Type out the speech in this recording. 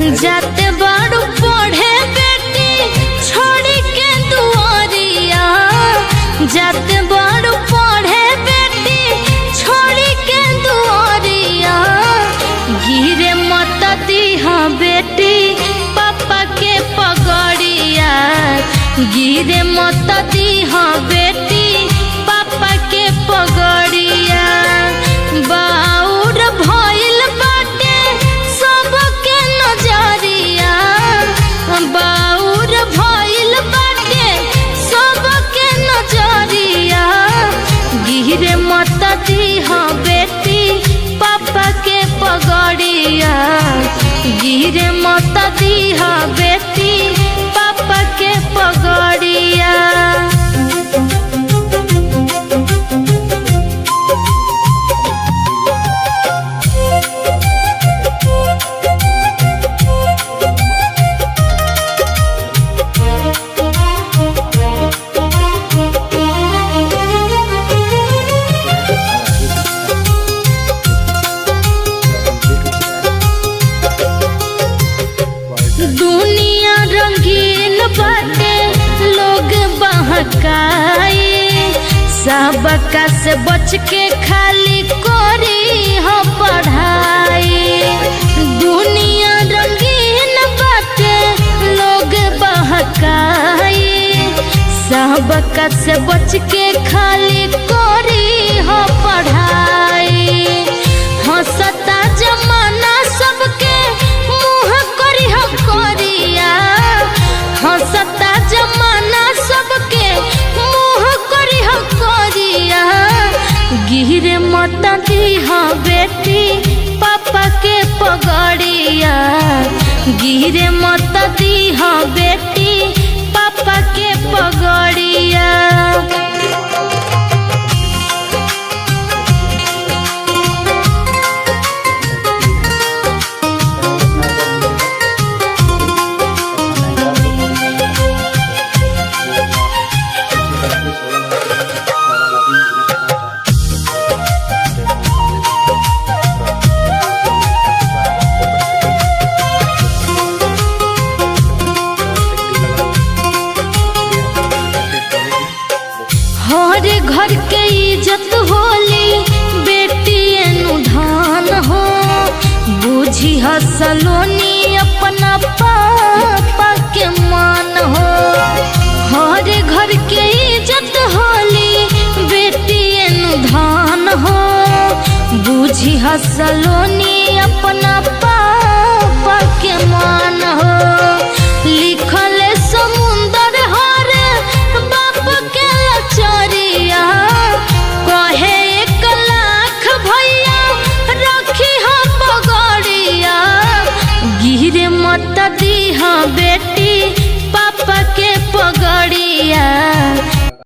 जाते बारू पढ़े बेटी छोड़ी के दुआरिया, जाते बारू पढ़े बेटी छोड़ी के दुआरिया। गिरे मत दीहा बेटी पापा के पगड़िया, गिरे मत दीहा बेटी पापा के पगड़िया। बाउर भइल बाटे सबके नजरिया, बाउर भइल बाटे सबके नजरिया। गिरे मत दीहा बेटी पापा के पगड़िया, गिरे मत दीहा बेटी पापा के पगड़िया। दुनिया रंगीन बाटे लोग बहकाए, सबका से बच के खाली करी हो पढ़ाई। दुनिया रंगीन बाटे लोग बहकाए, सबका से बच के खाली करी हो पढ़ाई। हंसता जमाना सबके मुँह करी हो करिया, हंसता जमाना सबके मुँह करी हो करिया। गिरे मत दीहा बेटी पापा के पगड़िया, गिरे मत दीहा बेटी पापा के पगड़िया। हर घर के इज्जत होली बेटी अनुधान हो, बुझी हसलोनी अपना पापा के मान हो। हर घर के इज्जत होली बेटी अनुधान हो, बुझी हसलोनी अपना पापा के मान हो। लिखल समुंदर हर बाप के लचरिया, कहे 1 लाख भैया रखी हो पगड़िया। गिरे मत दीहा बेटी पापा के पगड़िया,